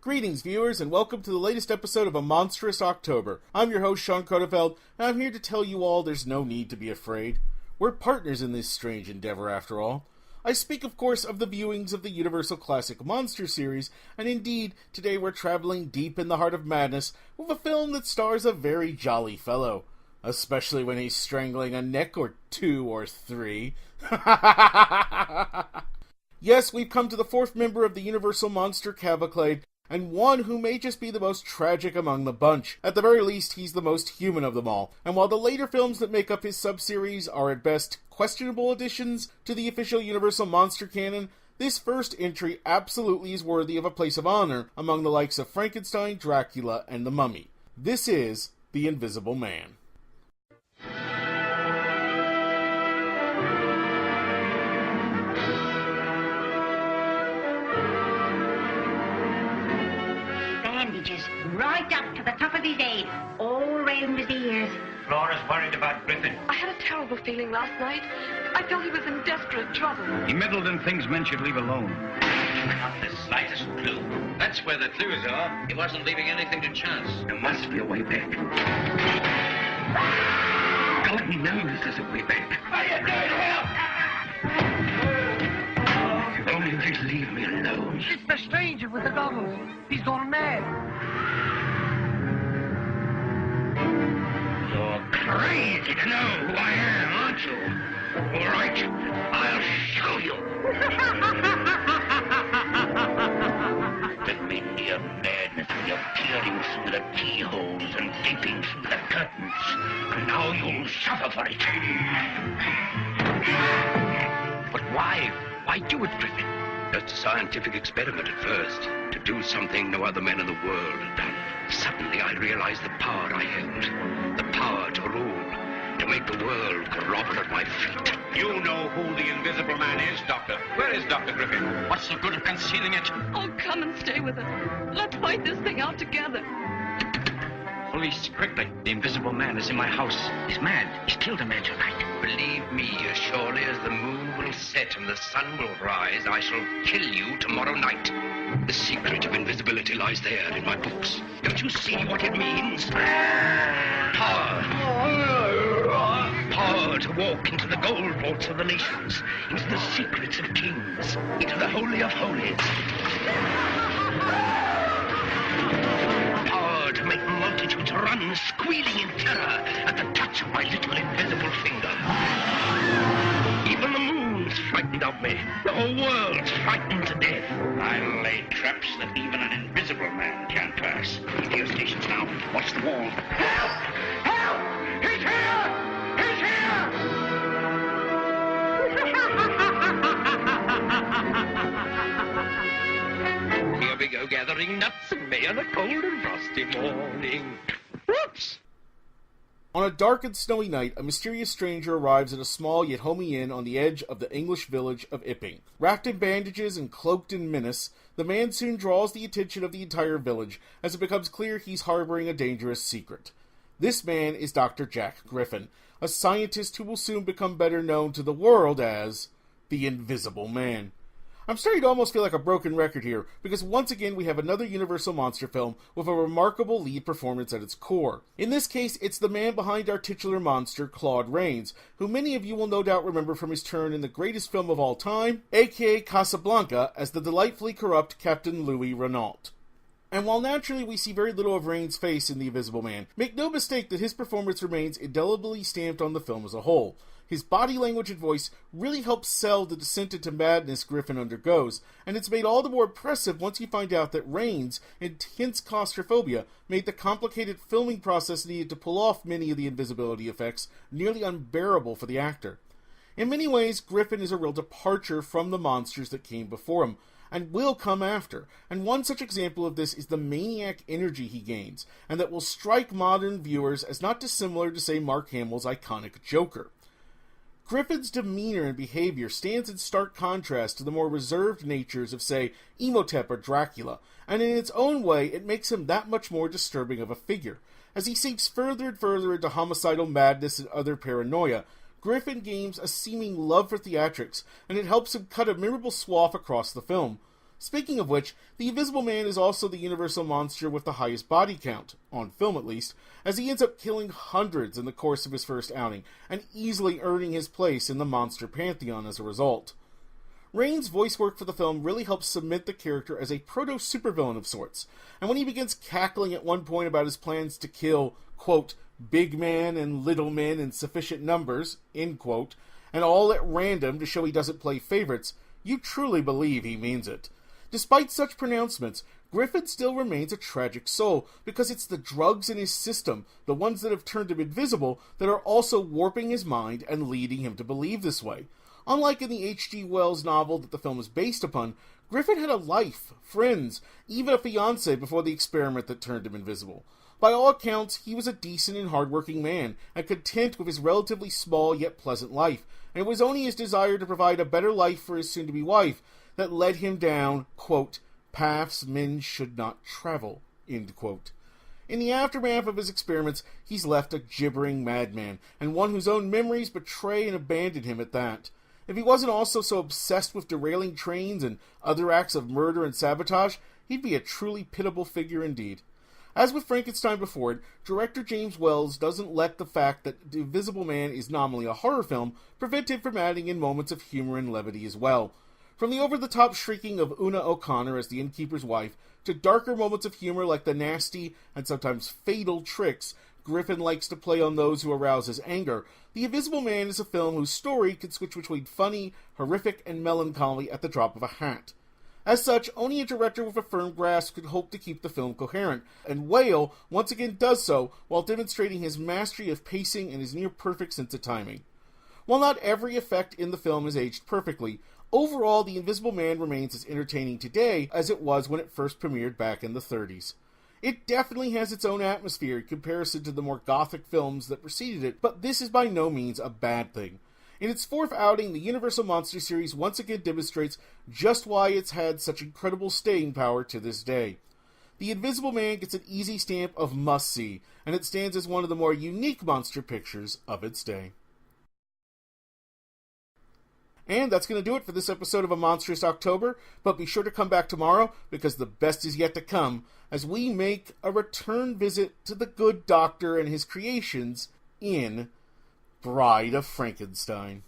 Greetings, viewers, and welcome to the latest episode of A Monstrous October. I'm your host, Sean Codefeld, and I'm here to tell you all there's no need to be afraid. We're partners in this strange endeavor, after all. I speak, of course, of the viewings of the Universal Classic Monster series, and indeed, today we're traveling deep in the heart of madness with a film that stars a very jolly fellow. Especially when he's strangling a neck or two or three. Yes, we've come to the fourth member of the Universal Monster Cavalcade, and one who may just be the most tragic among the bunch. At the very least, he's the most human of them all. And while the later films that make up his sub-series are at best questionable additions to the official Universal Monster canon, this first entry absolutely is worthy of a place of honor among the likes of Frankenstein, Dracula, and the Mummy. This is The Invisible Man. Bandages right up to the top of his head, all round his ears. Flora's worried about Griffin. I had a terrible feeling last night. I felt he was in desperate trouble. He meddled in things men should leave alone. Not the slightest clue. That's where the clues are. He wasn't leaving anything to chance. There must be a way back. God knows there's a way back. Are you going to help? If only they'd leave me alone. It's the stranger with the goggles. He's gone mad. You're crazy to know who I am, aren't you? All right, I'll show you. The mania madness when you're peering through the keyholes and gaping through the curtains. And now you'll suffer for it. But why? Why do it, Griffin? Just a scientific experiment at first. To do something no other man in the world had done. Suddenly I realized the power I held. The power to rule. To make the world grovel at my feet. You know who the Invisible Man is, Doctor. Where is Dr. Griffin? What's the good of concealing it? Oh, come and stay with us. Let's fight this thing out together. Police, quickly. The Invisible Man is in my house. He's mad. He's killed a man tonight. Believe me, as surely as the moon will set and the sun will rise, I shall kill you tomorrow night. The secret of invisibility lies there in my books. Don't you see what it means? Power. Power to walk into the gold vaults of the nations, into the secrets of kings, into the Holy of Holies. Power to make multitudes run squealing in terror at the touch of my little invisible finger. Even the moon's frightened of me. The whole world's frightened to death. I'll lay traps that even an invisible man can't pass. Radio stations now. Watch the wall. Help! Help! He's here! He's here! Here we go, gathering nuts and may on a cold and frosty morning. Whoops! On a dark and snowy night, a mysterious stranger arrives at a small yet homey inn on the edge of the English village of Ipping. Wrapped in bandages and cloaked in menace, the man soon draws the attention of the entire village as it becomes clear he's harboring a dangerous secret. This man is Dr. Jack Griffin, a scientist who will soon become better known to the world as the Invisible Man. I'm starting to almost feel like a broken record here, because once again we have another Universal Monster film with a remarkable lead performance at its core. In this case, it's the man behind our titular monster, Claude Rains, who many of you will no doubt remember from his turn in the greatest film of all time, aka Casablanca, as the delightfully corrupt Captain Louis Renault. And while naturally we see very little of Rains' face in The Invisible Man, make no mistake that his performance remains indelibly stamped on the film as a whole. His body language and voice really helps sell the descent into madness Griffin undergoes, and it's made all the more impressive once you find out that Rains' intense claustrophobia made the complicated filming process needed to pull off many of the invisibility effects nearly unbearable for the actor. In many ways, Griffin is a real departure from the monsters that came before him, and will come after, and one such example of this is the maniac energy he gains, and that will strike modern viewers as not dissimilar to, say, Mark Hamill's iconic Joker. Griffin's demeanor and behavior stands in stark contrast to the more reserved natures of, say, Imhotep or Dracula, and in its own way it makes him that much more disturbing of a figure. As he sinks further and further into homicidal madness and other paranoia, Griffin gains a seeming love for theatrics, and it helps him cut a memorable swath across the film. Speaking of which, the Invisible Man is also the Universal monster with the highest body count, on film at least, as he ends up killing hundreds in the course of his first outing, and easily earning his place in the monster pantheon as a result. Rain's voice work for the film really helps cement the character as a proto-supervillain of sorts, and when he begins cackling at one point about his plans to kill, quote, big man and little men in sufficient numbers, end quote, and all at random to show he doesn't play favorites, you truly believe he means it. Despite such pronouncements, Griffin still remains a tragic soul, because it's the drugs in his system, the ones that have turned him invisible, that are also warping his mind and leading him to believe this way. Unlike in the H.G. Wells novel that the film is based upon, Griffin had a life, friends, even a fiancé before the experiment that turned him invisible. By all accounts, he was a decent and hard-working man, and content with his relatively small yet pleasant life, and it was only his desire to provide a better life for his soon-to-be wife that led him down, quote, paths men should not travel, end quote. In the aftermath of his experiments, he's left a gibbering madman, and one whose own memories betray and abandon him at that. If he wasn't also so obsessed with derailing trains and other acts of murder and sabotage, he'd be a truly pitiable figure indeed. As with Frankenstein before it, director James Wells doesn't let the fact that The Invisible Man is nominally a horror film prevent him from adding in moments of humor and levity as well. From the over-the-top shrieking of Una O'Connor as the innkeeper's wife, to darker moments of humor like the nasty and sometimes fatal tricks Griffin likes to play on those who arouse his anger, The Invisible Man is a film whose story can switch between funny, horrific, and melancholy at the drop of a hat. As such, only a director with a firm grasp could hope to keep the film coherent, and Whale once again does so while demonstrating his mastery of pacing and his near-perfect sense of timing. While not every effect in the film is aged perfectly, overall The Invisible Man remains as entertaining today as it was when it first premiered back in the 30s. It definitely has its own atmosphere in comparison to the more gothic films that preceded it, but this is by no means a bad thing. In its fourth outing, the Universal Monster series once again demonstrates just why it's had such incredible staying power to this day. The Invisible Man gets an easy stamp of must-see, and it stands as one of the more unique monster pictures of its day. And that's going to do it for this episode of A Monstrous October, but be sure to come back tomorrow, because the best is yet to come, as we make a return visit to the good doctor and his creations in Bride of Frankenstein.